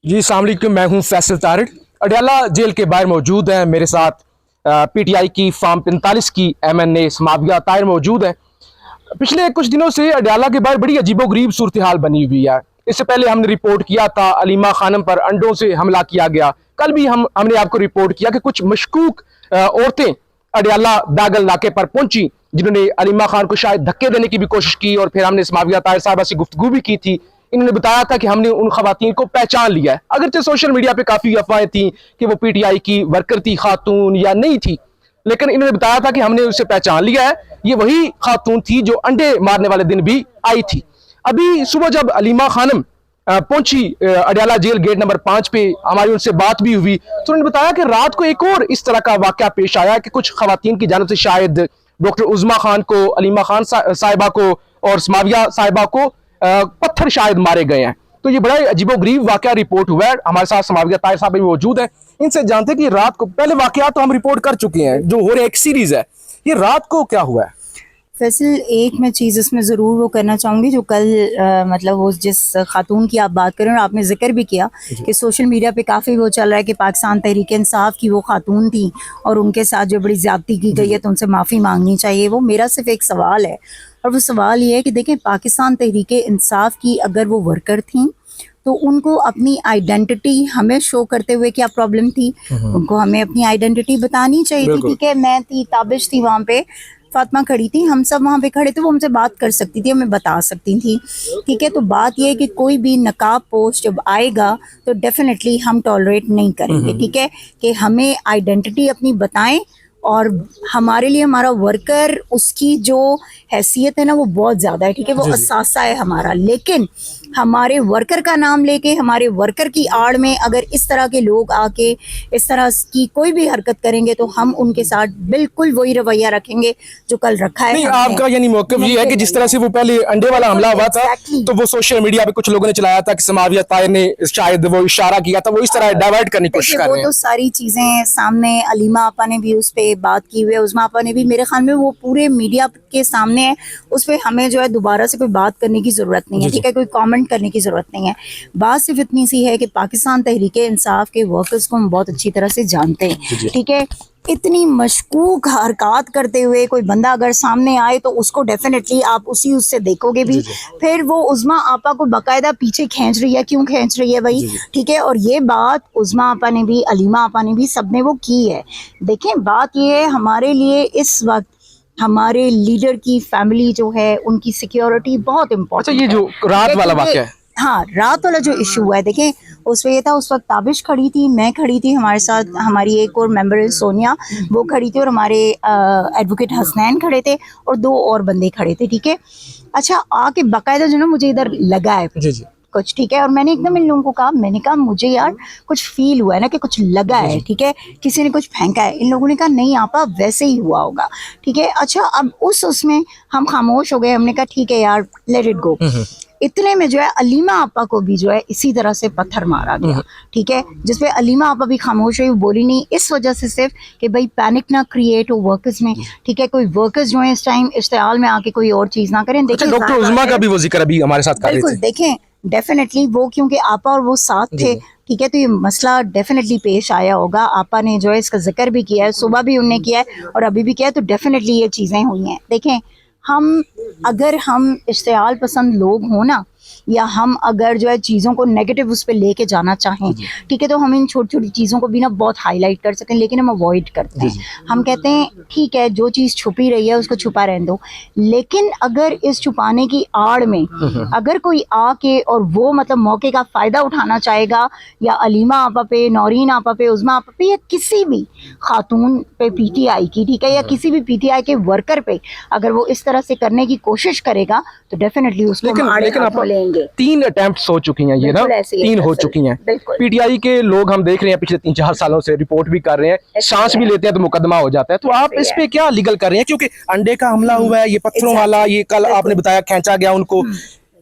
जी अस्सलाम वालेकुम, मैं हूं फैसल तारिक। अडयाला जेल के बाहर मौजूद हैं मेरे साथ पीटीआई की फार्म 45 की एमएनए समाविया ताहिर मौजूद है। पिछले कुछ दिनों से अडयाला के बाहर बड़ी अजीबोगरीब सूरत हाल बनी हुई है। इससे पहले हमने रिपोर्ट किया था अलीमा खानम पर अंडों से हमला किया गया। कल भी हमने आपको रिपोर्ट किया कि कुछ मशकूक औरतें अडयाला दागल नाके पर पहुंची, जिन्होंने अलीमा खान को शायद धक्के देने की भी कोशिश की, और फिर हमने समाविया ताहिर साहबा से गुफ्तगू भी की थी। इन्होंने बताया था कि हमने उन खवातीन को पहचान लिया है। अगरचे सोशल मीडिया पे काफी अफवाहें थी कि वो पीटीआई की वर्कर थी खातून या नहीं थी, लेकिन इन्होंने बताया था कि हमने उसे पहचान लिया है, ये वही खातून थी जो अंडे मारने वाले दिन भी आई थी। अभी सुबह जब अलीमा खानम पहुंची अडयाला जेल गेट नंबर 5 पे, हमारी उनसे बात भी हुई, तो उन्होंने बताया कि रात को एक और इस तरह का वाकया पेश आया कि कुछ खवातीन की जानिब से शायद डॉक्टर उज़मा खान को, अलीमा खान साहिबा को और समाविया साहिबा को पत्थर शायद मारे गए हैं। तो ये बड़ा अजीबोगरीब वाकया रिपोर्ट हुआ है। हमारे साथ समाविया ताहिर साहब भी मौजूद है, इनसे जानते हैं कि रात को, पहले वाकया तो हम रिपोर्ट कर चुके हैं जो हो रहे एक सीरीज है, ये रात को क्या हुआ है? फैसल, एक मैं चीज़ इसमें ज़रूर वो करना चाहूँगी जो कल मतलब वो जिस खातून की आप बात करें और आपने जिक्र भी किया कि सोशल मीडिया पे काफ़ी वो चल रहा है कि पाकिस्तान तहरीक इंसाफ की वो खातून थी और उनके साथ जो बड़ी ज़्यादती की गई है तो उनसे माफ़ी मांगनी चाहिए। वो मेरा सिर्फ एक सवाल है, और वो सवाल ये है कि देखें, पाकिस्तान तहरीक इंसाफ की अगर वो वर्कर थी तो उनको अपनी आइडेंटिटी हमें शो करते हुए क्या प्रॉब्लम थी? उनको हमें अपनी आइडेंटिटी बतानी चाहिए थी। ठीक है, मैं थी, ताबिश थी वहाँ पे, फातिमा खड़ी थी, हम सब वहाँ पे खड़े थे, वो हमसे बात कर सकती थी, हमें बता सकती थी। ठीक है, तो बात ये है कि कोई भी नकाब पोस्ट जब आएगा तो डेफिनेटली हम टॉलरेट नहीं करेंगे। ठीक है, कि हमें आइडेंटिटी अपनी बताएं, और हमारे लिए हमारा वर्कर, उसकी जो हैसियत है ना वो बहुत ज़्यादा है। ठीक है, वो असासा है हमारा, लेकिन हमारे वर्कर का नाम लेके, हमारे वर्कर की आड़ में अगर इस तरह के लोग आके इस तरह की कोई भी हरकत करेंगे तो हम उनके साथ बिल्कुल वही रवैया रखेंगे जो कल रखा है। नहीं, आपका यानी मौक़िफ़ ये है कि जिस तरह से वो पहले अंडे वाला हमला हुआ था तो वो सोशल मीडिया पे कुछ लोगों ने चलाया था कि समाविया ताहिर ने शायद वो इशारा किया था, वो इस तरह डाइवर्ट करने की कोशिश कर रहे हैं। वो तो सारी चीज़ें सामने, अलीमा आपा ने भी उस पर बात की हुई है, उज़मा आपा ने भी, मेरे ख्याल में वो पूरे मीडिया के सामने है, उस पर हमें जो है दोबारा से कोई बात करने की ज़रूरत नहीं है। ठीक है, कोई कमेंट करने की ज़रूरत नहीं है। बात सिर्फ इतनी सी है कि पाकिस्तान तहरीक इंसाफ के वर्कर्स को हम बहुत अच्छी तरह से जानते हैं। ठीक है, इतनी मशकूक हरकत करते हुए कोई बंदा अगर सामने आए तो उसको डेफिनेटली आप उससे देखोगे भी। फिर वो उज़मा आपा को बाकायदा पीछे खींच रही है, क्यों खींच रही है भाई? ठीक है, और ये बात उज़मा आपा ने भी, अलीमा आपा ने भी, सबने वो की है। देखें, बात ये है, हमारे लिए इस वक्त हमारे लीडर की फैमिली जो है उनकी सिक्योरिटी बहुत इम्पोर्टेंट है। ये जो रात वाला वाकया है, हाँ, रात वाला जो इशू हुआ है, देखें, उसमें ये था, उस वक्त ताबिश खड़ी थी, मैं खड़ी थी, हमारे साथ हमारी एक और मेंबर है सोनिया, वो खड़ी थी, और हमारे एडवोकेट हसनैन खड़े थे, और 2 और बंदे खड़े थे। ठीक है, अच्छा, आके बाकायदा जो ना मुझे इधर लगा है कुछ। ठीक है, और मैंने एकदम इन लोगों को कहा, मैंने कहा मुझे यार कुछ फील हुआ है ना कि कुछ लगा है। ठीक है, किसी ने कुछ फेंका है। इन लोगों ने कहा नहीं आपा, वैसे ही हुआ होगा। ठीक है, अच्छा, अब उसमें हम खामोश हो गए, हमने कहा ठीक है यार, लेट इट गो। इतने में जो है अलीमा आपा को भी जो है इसी तरह से पत्थर मारा गया। ठीक है, जिसपे अलीमा आपा भी खामोश हुई, बोली नहीं, इस वजह से सिर्फ कि भाई पैनिक ना क्रिएट हो वर्कर्स में। ठीक है, कोई वर्कर्स जो है इस टाइम इश्तियाल में आके कोई और चीज ना करें। देखिए, डॉक्टर उज़मा का भी वो जिक्र अभी हमारे साथ कर रहे थे। बिल्कुल, देखें, डेफिनेटली वो, क्योंकि आपा और वो साथ थे। ठीक है, तो ये मसला डेफिनेटली पेश आया होगा। आपा ने जो है इसका जिक्र भी किया है, सुबह भी उन्होंने किया है और अभी भी किया है, तो डेफिनेटली ये चीज़ें हुई हैं। देखें, अगर हम इश्तियाल पसंद लोग हों ना, या हम अगर जो है चीज़ों को नेगेटिव उस पर लेके जाना चाहें, ठीक है, तो हम इन छोटी छोटी चीज़ों को भी ना बहुत हाईलाइट कर सकें, लेकिन हम अवॉइड करते हैं। हम कहते हैं ठीक है, जो चीज़ छुपी रही है उसको छुपा रहने दो, लेकिन अगर इस छुपाने की आड़ में अगर कोई आके और वो मतलब मौके का फ़ायदा उठाना चाहेगा, या अलीमा आपा पे, नौरीन आपा पे, उज़मा आपा पे, या किसी भी खातून पे पीटीआई की, ठीक है, या किसी भी पीटीआई के वर्कर पे अगर वो इस तरह से करने की कोशिश करेगा तो डेफिनेटली उसको लेंगे। 3 अटेम्प्ट्स हो चुकी हैं, ये ना 3 हो चुकी हैं। पीटीआई के लोग हम देख रहे हैं पिछले 3-4 सालों से रिपोर्ट भी कर रहे हैं, सांस भी लेते हैं तो मुकदमा हो जाता है। तो आप इस पे क्या लीगल कर रहे हैं? क्योंकि अंडे का हमला हुआ है, ये पत्थरों वाला, ये कल आपने बताया खींचा गया उनको,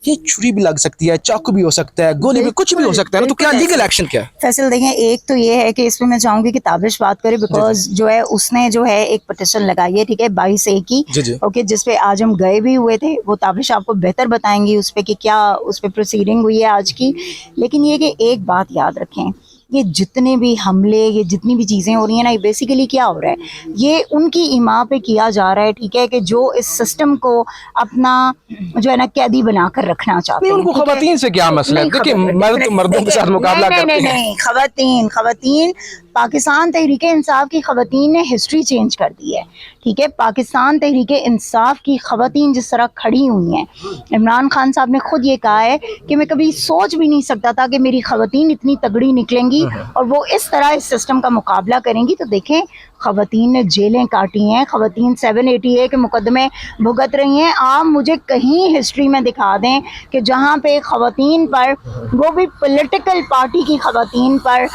ये छुरी भी लग सकती है, चाकू भी हो सकता है, गोली भी, कुछ भी हो सकता है ना, तो क्या लीगल एक्शन क्या है? फैसल देखें, एक तो ये है कि इसमें मैं चाहूंगी कि ताबिश बात करे, बिकॉज जो है उसने जो है एक पिटिशन लगाई है, ठीक है, 22A की, जी। ओके, जिसपे आज हम गए भी हुए थे। वो ताबिश आपको बेहतर बताएंगी उस पे कि क्या उस पे प्रोसीडिंग हुई है आज की। लेकिन ये कि एक बात याद रखें, ये जितने भी हमले, ये जितनी भी चीज़ें हो रही हैं ना, ये बेसिकली क्या हो रहा है, ये उनकी इमा पे किया जा रहा है, ठीक है, कि जो इस सिस्टम को अपना जो है ना कैदी बनाकर रखना चाहते हैं। उनको ठीक है? खवातीन से क्या मसला है? देखिए, मर्द तो मर्दों के साथ मुकाबला करते हैं। नहीं, खवातीन पाकिस्तान तहरीक इंसाफ की खवातीन ने हिस्ट्री चेंज कर दी है, ठीक है। पाकिस्तान तहरीक इंसाफ की खवातीन जिस तरह खड़ी हुई हैं, इमरान खान साहब ने खुद ये कहा है कि मैं कभी सोच भी नहीं सकता था कि मेरी खवातीन इतनी तगड़ी निकलेंगी और वो इस तरह इस सिस्टम का मुकाबला करेंगी। तो देखें, खवातीन ने जेलें काटी हैं, खवातीन 780A के मुकदमे भुगत रही हैं। आप मुझे कहीं हिस्ट्री में दिखा दें कि जहाँ पे खवातीन पर, वो भी पॉलिटिकल पार्टी की खवातीन पर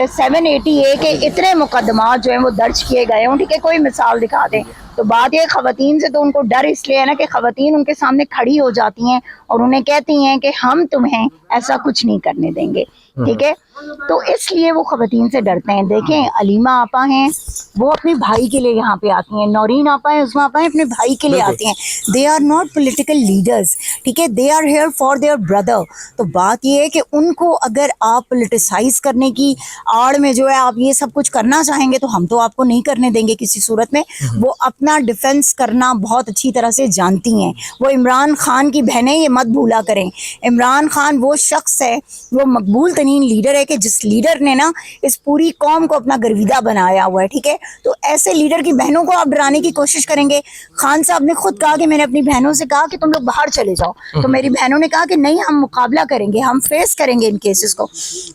780A के इतने मुकदमा जो हैं वो दर्ज किए गए हों, ठीक है, कोई मिसाल दिखा दें। तो बात ये, खवातीन से तो उनको डर इसलिए है ना कि खवातीन उनके सामने खड़ी हो जाती हैं और उन्हें कहती हैं कि हम तुम्हें ऐसा कुछ नहीं करने देंगे, ठीक है। तो इसलिए वो खवातीन से डरते हैं। देखें, अलीमा आपा हैं, वो अपने भाई के लिए यहाँ पे आती हैं, नौरीन आपा हैं, उस्मा आपा हैं, अपने भाई के लिए आती हैं। They are not political leaders, ठीक है, they are here for their brother. तो बात ये है कि उनको अगर आप पोलिटिसाइज करने की आड़ में जो है आप ये सब कुछ करना चाहेंगे, तो हम तो आपको नहीं करने देंगे किसी सूरत में। वो अपना डिफेंस करना बहुत अच्छी तरह से जानती हैं। वो इमरान खान की बहनें, ये मत भूला करें, इमरान खान वो शख्स है, वो मकबूल तरीन लीडर है कि जिस लीडर ने ना इस पूरी कौम को अपना गर्विदा बनाया हुआ है, ठीक है। तो ऐसे लीडर की बहनों को आप डराने की कोशिश करेंगे। खान साहब ने खुद कहा कि मैंने अपनी बहनों से कहा कि तुम लोग बाहर चले जाओ, तो मेरी बहनों ने कहा कि नहीं, हम मुकाबला करेंगे, हम फेस करेंगे इन केसेस को।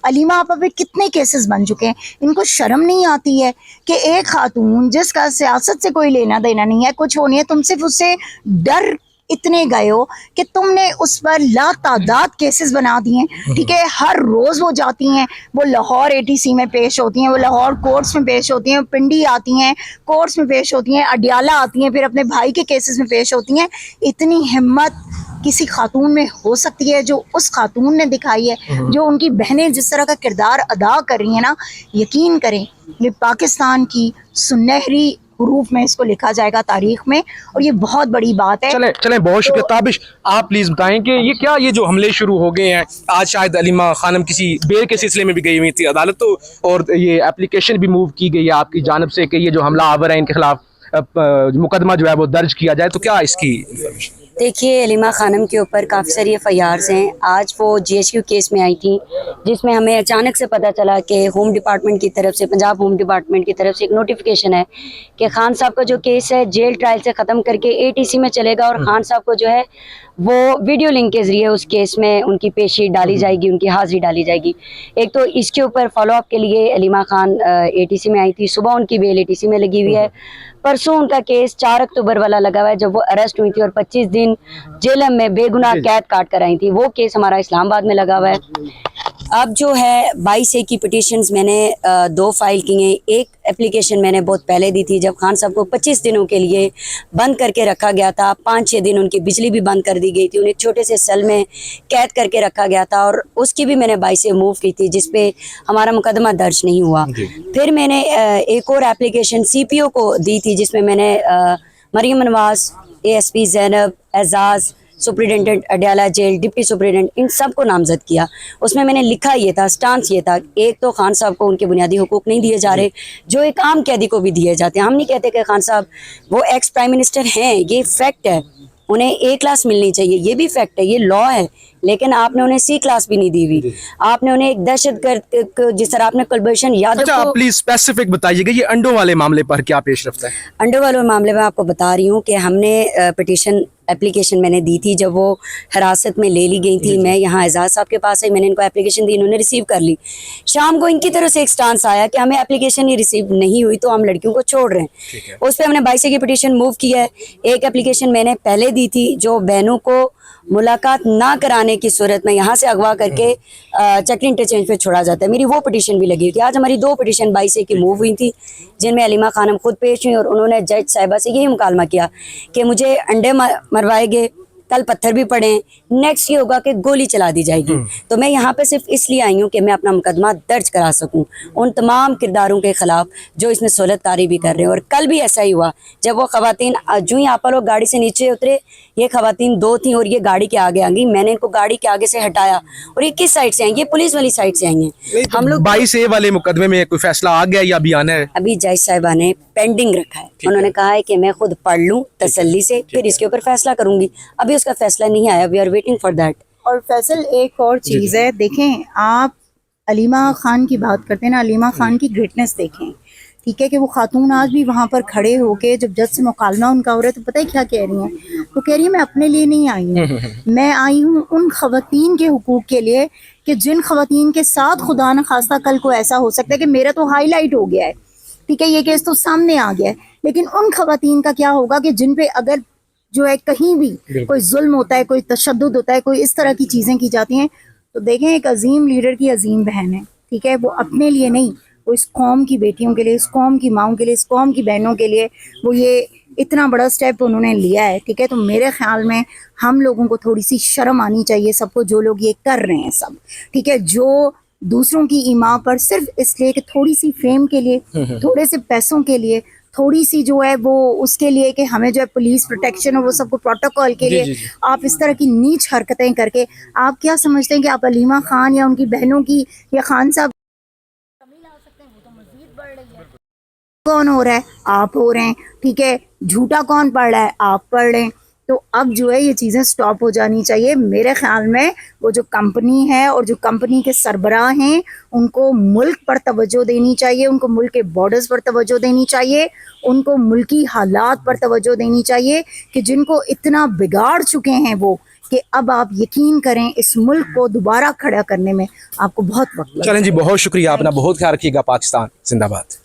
अलीमा आपा पे कितने केसेस बन चुके हैं, इनको शर्म नहीं आती है कि एक खातून जिसका सियासत से कोई लेना देना नहीं है, कुछ होनी है, तुम सिर्फ उससे डर इतने गए हो कि तुमने उस पर लातादाद केसेस बना दिए, ठीक है। हर रोज वो जाती हैं, वो लाहौर ATC में पेश होती हैं, वो लाहौर कोर्ट्स में पेश होती हैं, पिंडी आती हैं, कोर्ट्स में पेश होती हैं, अडियाला आती हैं, फिर अपने भाई के केसेस में पेश होती हैं। इतनी हिम्मत किसी खातून में हो सकती है जो उस खातून ने दिखाई है, जो उनकी बहनें जिस तरह का किरदार अदा कर रही हैं ना, यकीन करें ये पाकिस्तान की सुनहरी रूप में इसको लिखा जाएगा तारीख में, और ये बहुत बड़ी बात है। चलें, बहुत शुक्रिया। ताबिश, आप प्लीज बताएं कि ये क्या, ये जो हमले शुरू हो गए हैं, आज शायद अलीमा खानम किसी बेल के सिलसिले में भी गई हुई थी अदालत, तो और ये एप्लीकेशन भी मूव की गई है आपकी जानिब से कि ये जो हमला आवर है इनके खिलाफ मुकदमा जो है वो दर्ज किया जाए, तो क्या इसकी इंफॉर्मेशन? देखिए, अलीमा खानम के ऊपर काफ़ी सारी FIRs हैं। आज वो GHQ केस में आई थी, जिसमें हमें अचानक से पता चला कि होम डिपार्टमेंट की तरफ से, पंजाब होम डिपार्टमेंट की तरफ से एक नोटिफिकेशन है कि खान साहब का जो केस है जेल ट्रायल से ख़त्म करके ATC में चलेगा, और खान साहब को जो है वो वीडियो लिंक के ज़रिए उस केस में उनकी पेशी डाली जाएगी, उनकी हाजिरी डाली जाएगी। एक तो इसके ऊपर फॉलोअप के लिए अलीमा खान ATC में आई थी, सुबह उनकी बेल ATC में लगी हुई है। परसों उनका केस 4 अक्टूबर वाला लगा हुआ है, जब वो अरेस्ट हुई थी और 25 दिन जेल में बेगुनाह कैद काट कर आई थी। वो केस हमारा इस्लामाबाद में लगा हुआ है। अब जो है 22A की पिटिशंस मैंने 2 फाइल की हैं। एक एप्लीकेशन मैंने बहुत पहले दी थी, जब खान साहब को 25 दिनों के लिए बंद करके रखा गया था। 5-6 दिन उनकी बिजली भी बंद कर दी गई थी, उन्हें एक छोटे से सेल में कैद करके रखा गया था, और उसकी भी मैंने 22A मूव की थी, जिसपे हमारा मुकदमा दर्ज नहीं हुआ। फिर मैंने एक और एप्लीकेशन CPO को दी थी, जिसमें मैंने Maryam Nawaz, ASP Zainab, Ejaz, superintendent Adiala jail, deputy superintendent, इन सब को नामजद किया। उसमें मैंने लिखा ये था, स्टांस ये था, एक तो खान साहब को उनके बुनियादी हुकूक नहीं दिए जा रहे, जो एक आम कैदी को भी दिए जाते हैं। हम नहीं कहते कि खान साहब वो एक्स प्राइम मिनिस्टर हैं, ये फैक्ट है, उन्हें A क्लास मिलनी चाहिए, ये भी फैक्ट है, ये लॉ है, लेकिन आपने उन्हें C क्लास भी नहीं दी हुई। आपने उन्हें एक दहशतगर्द, जिस तरह आपने कुलभूषण यादव अच्छा, को, प्लीज स्पेसिफिक बताइएगा ये अंडों वाले मामले पर क्या पेश रफ्त है? अंडों वाले मामले में आपको बता रही हूँ कि हमने पिटीशन एप्लीकेशन मैंने दी थी, जब वो हिरासत में ले ली गई थी। मैं यहाँ एजाज साहब के पास आई, मैंने इनको एप्लीकेशन दी, इन्होंने रिसीव कर ली। शाम को इनकी तरफ से एक स्टांस आया कि हमें एप्लीकेशन ही रिसीव नहीं हुई, तो हम लड़कियों को छोड़ रहे हैं। उस पर हमने 22A की पिटीशन मूव की है। एक एप्लीकेशन मैंने पहले दी थी, जो बहनों को मुलाकात ना कराने की सूरत में यहाँ से अगवा करके चेक इंटरचेंज पे छोड़ा जाता है, मेरी वो पिटीशन भी लगी हुई थी। आज हमारी 2 पिटीशन 22A की मूव हुई थी, जिनमें अलीमा खानम खुद पेश हुई, और उन्होंने जज साहिबा से यही मुकालमा किया कि मुझे अंडे मरवाए गए, कल पत्थर भी पड़े, नेक्स्ट ये होगा कि गोली चला दी जाएगी। तो मैं यहाँ पे सिर्फ इसलिए आई हूँ कि मैं अपना मुकदमा दर्ज करा सकूँ उन तमाम किरदारों के खिलाफ जो इसमें सहूलतकारी भी कर रहे हैं। और कल भी ऐसा ही हुआ, जब वो खवातीन जो ही आप लोग गाड़ी से नीचे उतरे, ये खवातीन 2 थी और ये गाड़ी के आगे आ गई। मैंने इनको गाड़ी के आगे से हटाया और ये किस साइड से आई? ये पुलिस वाली साइड से आई हैं। हम लोग 22A वाले मुकदमे में कोई फैसला आ गया या अभी आना है? अभी जज साहिबा ने पेंडिंग रखा है। उन्होंने कहा है कि मैं खुद पढ़ लूं तसल्ली से, फिर इसके ऊपर फैसला करूंगी। अभी उसका फैसला नहीं आया, we are waiting for that. और फैसल एक और चीज़ है, देखें आप अलीमा खान की बात करते हैं ना, अलीमा खान की ग्रेटनेस देखें, ठीक है, कि वो खातून आज भी वहाँ पर खड़े होके जब जज से मुकालमा उनका हो रहा है तो पता है क्या कह रही हैं? वो कह रही है मैं अपने लिए नहीं आई हूँ, मैं आई हूँ उन खवातीन के हुकूक के लिए कि जिन खवातीन के साथ खुदा न खास्ता कल को ऐसा हो सकता है कि मेरा तो हाईलाइट हो गया है, ठीक है, ये केस तो सामने आ गया है, लेकिन उन खवातीन का क्या होगा कि जिन पे अगर जो है कहीं भी कोई जुल्म होता है, कोई तशद्दुद होता है, कोई इस तरह की चीज़ें की जाती हैं, तो देखें एक अजीम लीडर की अजीम बहन है, ठीक है, वो अपने लिए नहीं, वो इस कौम की बेटियों के लिए, इस कौम की माओं के लिए, इस कौम की बहनों के लिए वो ये इतना बड़ा स्टेप उन्होंने लिया है, ठीक है। तो मेरे ख्याल में हम लोगों को थोड़ी सी शर्म आनी चाहिए सबको, जो लोग ये कर रहे हैं सब, ठीक है, जो दूसरों की ईमा पर सिर्फ इसलिए कि थोड़ी सी फेम के लिए, थोड़े से पैसों के लिए, थोड़ी सी जो है वो उसके लिए कि हमें जो है पुलिस प्रोटेक्शन और वो सबको प्रोटोकॉल के लिए आप इस तरह की नीच हरकतें करके आप क्या समझते हैं कि आप अलीमा खान या उनकी बहनों की या खान साहब कौन हो रहा है? आप हो रहे हैं, ठीक है, झूठा कौन पढ़ रहा है? आप पढ़ रहे हैं। तो अब जो है ये चीज़ें स्टॉप हो जानी चाहिए मेरे ख्याल में। वो जो कंपनी है और जो कंपनी के सरबराह हैं उनको मुल्क पर तवज्जो देनी चाहिए, उनको मुल्क के बॉर्डर्स पर तवज्जो देनी चाहिए, उनको मुल्की हालात पर तवज्जो देनी चाहिए कि जिनको इतना बिगाड़ चुके हैं वो, कि अब आप यकीन करें इस मुल्क को दोबारा खड़ा करने में आपको बहुत वक्त लगेगा। चलें जी, बहुत शुक्रिया, अपना बहुत ख्याल रखिएगा। पाकिस्तान जिंदाबाद।